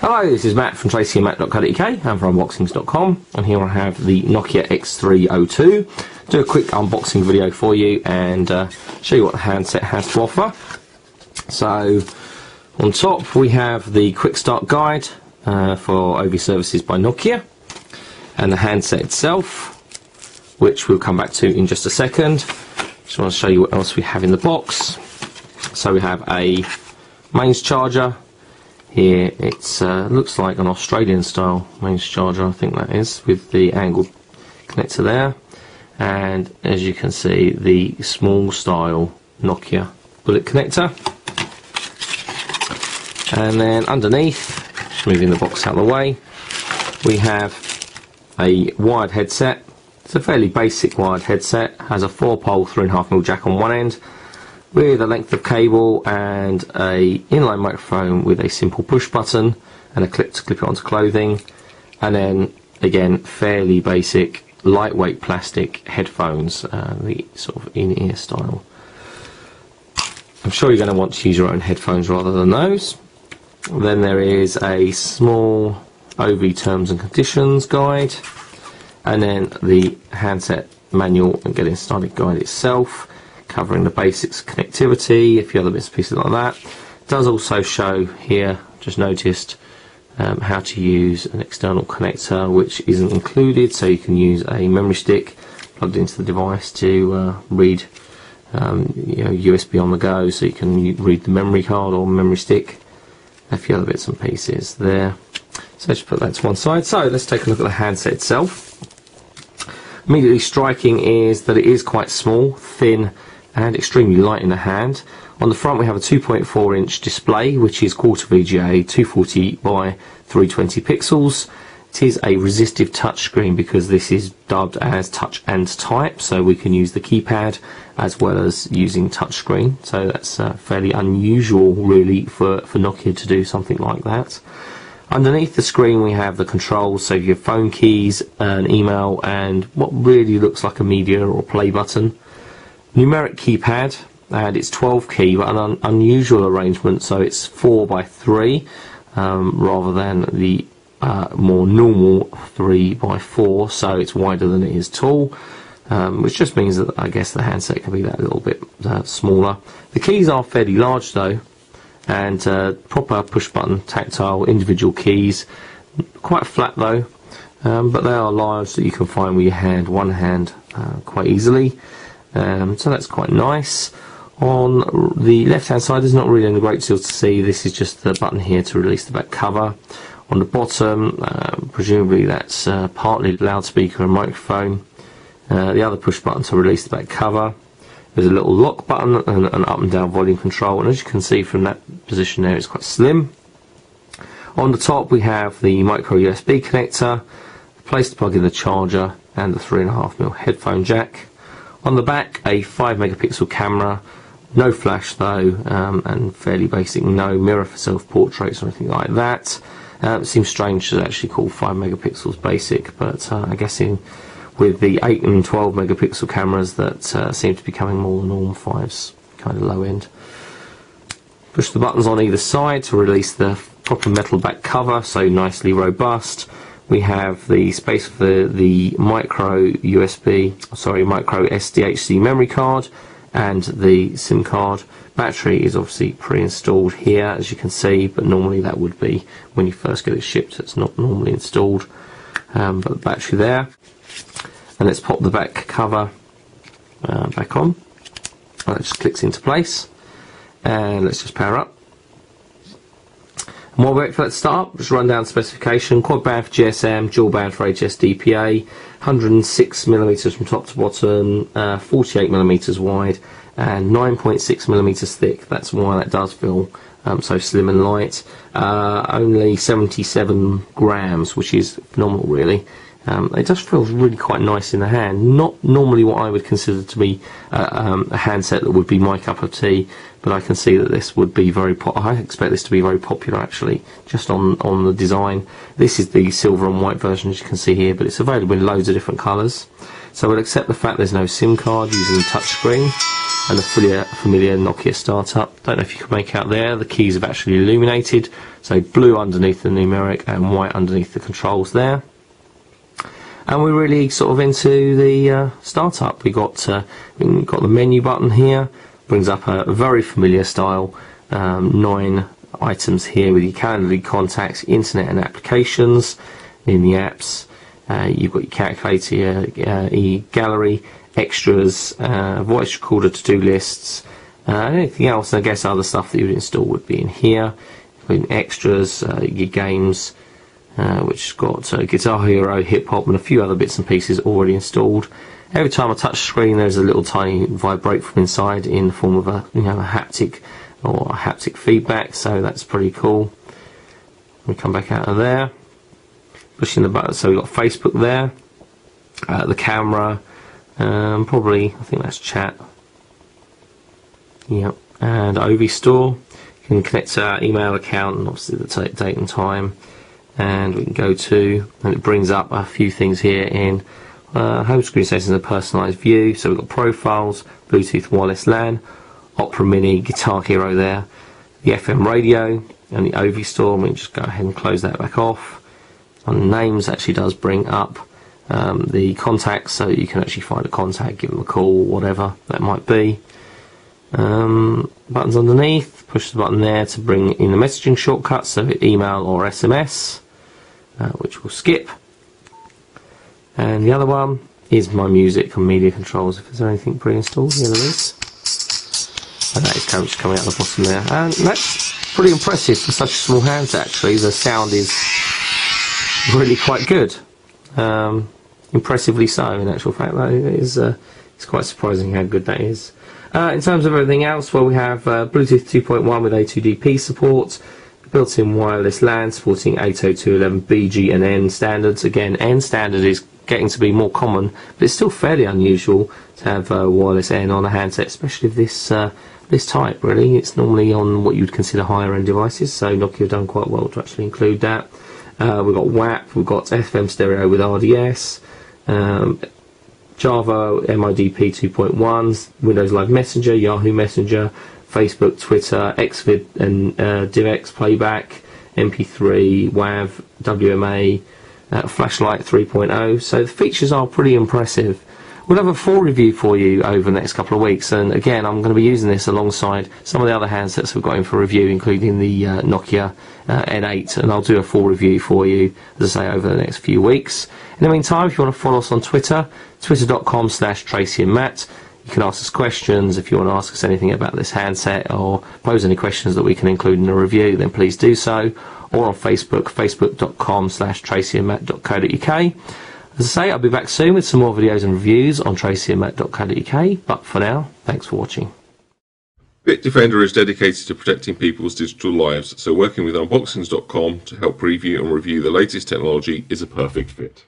Hello, this is Matt from tracyandmatt.co.uk and from unboxings.com, and here I have the Nokia X3-02. Do a quick unboxing video for you and show you what the handset has to offer. So on top we have the quick start guide for OV services by Nokia, and the handset itself, which we'll come back to in just a second. Just want to show you what else we have in the box. So we have a mains charger. Here it looks like an Australian style mains charger, I think that is, with the angled connector there, and as you can see the small style Nokia bullet connector. And then underneath, just moving the box out of the way, we have a wired headset. It's a fairly basic wired headset, has a 4-pole 3.5mm jack on one end, with a length of cable and a inline microphone with a simple push button and a clip to clip it onto clothing, and then again fairly basic lightweight plastic headphones, the sort of in-ear style. I'm sure you're going to want to use your own headphones rather than those. Then there is a small OV terms and conditions guide, and then the handset manual and getting started guide itself, covering the basics, connectivity, a few other bits and pieces like that. It does also show here, just noticed, how to use an external connector which isn't included, so you can use a memory stick plugged into the device to read USB on the go, so you can read the memory card or memory stick, a few other bits and pieces there. So let's put that to one side. So let's take a look at the handset itself. Immediately striking is that it is quite small, thin and extremely light in the hand. On the front we have a 2.4-inch display, which is quarter VGA, 240 by 320 pixels. It is a resistive touchscreen because this is dubbed as touch and type, so we can use the keypad as well as using touchscreen. So that's fairly unusual really for Nokia to do something like that. Underneath the screen we have the controls, so your phone keys, an email, and what really looks like a media or play button. Numeric keypad, and it's 12 key, but an unusual arrangement, so it's 4 by 3 rather than the more normal 3 by 4, so it's wider than it is tall, which just means that I guess the handset can be that little bit smaller. The keys are fairly large though, and proper push button tactile individual keys, quite flat though, but they are large that you can find with your hand, one hand, quite easily. So that's quite nice. On the left hand side there's not really any great deal to see. This is just the button here to release the back cover. On the bottom, presumably that's partly loudspeaker and microphone. The other push button to release the back cover. There's a little lock button and an up and down volume control, and as you can see from that position there, it's quite slim. On the top we have the micro USB connector, the place to plug in the charger, and the 3.5mm headphone jack. On the back, a 5-megapixel camera, no flash though, and fairly basic, no mirror for self-portraits or anything like that. It seems strange to actually call 5 megapixels basic, but I guess with the 8 and 12 megapixel cameras that seem to be becoming more the norm, 5's kind of low end. Push the buttons on either side to release the proper metal back cover, so nicely robust. We have the space for the micro SDHC memory card and the SIM card. Battery is obviously pre-installed here, as you can see, but normally that would be when you first get it shipped. It's not normally installed, but the battery there. And let's pop the back cover back on. That just clicks into place, and let's just power up. And while we wait for that to start up, just run down specification. Quad band for GSM, dual band for HSDPA, 106mm from top to bottom, 48mm wide, and 9.6mm thick. That's why that does feel so slim and light. Only 77 grams, which is phenomenal really. It just feels really quite nice in the hand. Not normally what I would consider to be a handset that would be my cup of tea, but I can see that this would be I expect this to be very popular actually, just on the design. This is the silver and white version, as you can see here, but it's available in loads of different colours. So we'll accept the fact there's no SIM card using the touchscreen and the familiar Nokia startup. Don't know if you can make out there, the keys have actually illuminated, so blue underneath the numeric and white underneath the controls there. And we're really sort of into the startup. We've got the menu button here, brings up a very familiar style, 9 items here with your calendar, contacts, internet and applications. In the apps, you've got your calculator, e-gallery, extras, voice recorder, to-do lists, anything else. And I guess other stuff that you would install would be in here. In extras, your games, which has got Guitar Hero, Hip Hop, and a few other bits and pieces already installed. Every time I touch the screen, there's a little tiny vibrate from inside in the form of a haptic or a haptic feedback. So that's pretty cool. We come back out of there, pushing the button. So we've got Facebook there, the camera, probably I think that's chat. Yep, and OV store. You can connect to our email account and obviously the date and time. And we can go to, and it brings up a few things here in home screen settings and a personalised view. So we've got profiles, Bluetooth wireless LAN, Opera Mini, Guitar Hero there, the FM radio, and the OV store. We can just go ahead and close that back off. On names actually does bring up the contacts, so you can actually find a contact, give them a call, whatever that might be. Buttons underneath, push the button there to bring in the messaging shortcuts, so email or SMS. Which we'll skip. And the other one is my music and media controls. If there's anything pre-installed, here there is. And that is just coming out the bottom there. And that's pretty impressive for such small hands actually. The sound is really quite good. Impressively so in actual fact. That is, it's quite surprising how good that is. In terms of everything else, well, we have Bluetooth 2.1 with A2DP support, built-in wireless LAN supporting 802.11b, G and N standards. Again, N standard is getting to be more common, but it's still fairly unusual to have wireless N on a handset, especially of this type. Really, it's normally on what you'd consider higher-end devices. So Nokia have done quite well to actually include that. We've got WAP, we've got FM stereo with RDS, Java, MIDP 2.1, Windows Live Messenger, Yahoo Messenger, Facebook, Twitter, Xvid and DivX playback, MP3, WAV, WMA, Flashlight 3.0. So the features are pretty impressive. We'll have a full review for you over the next couple of weeks, and again I'm going to be using this alongside some of the other handsets we've got in for review, including the Nokia N8, and I'll do a full review for you, as I say, over the next few weeks. In the meantime, if you want to follow us on Twitter, twitter.com/TracyandMatt. You can ask us questions. If you want to ask us anything about this handset or pose any questions that we can include in a review, then please do so. Or on Facebook, facebook.com/TracyandMatt.co.uk. As I say, I'll be back soon with some more videos and reviews on TracyandMatt.co.uk. But for now, thanks for watching. Bitdefender is dedicated to protecting people's digital lives, so working with Unboxings.com to help preview and review the latest technology is a perfect fit.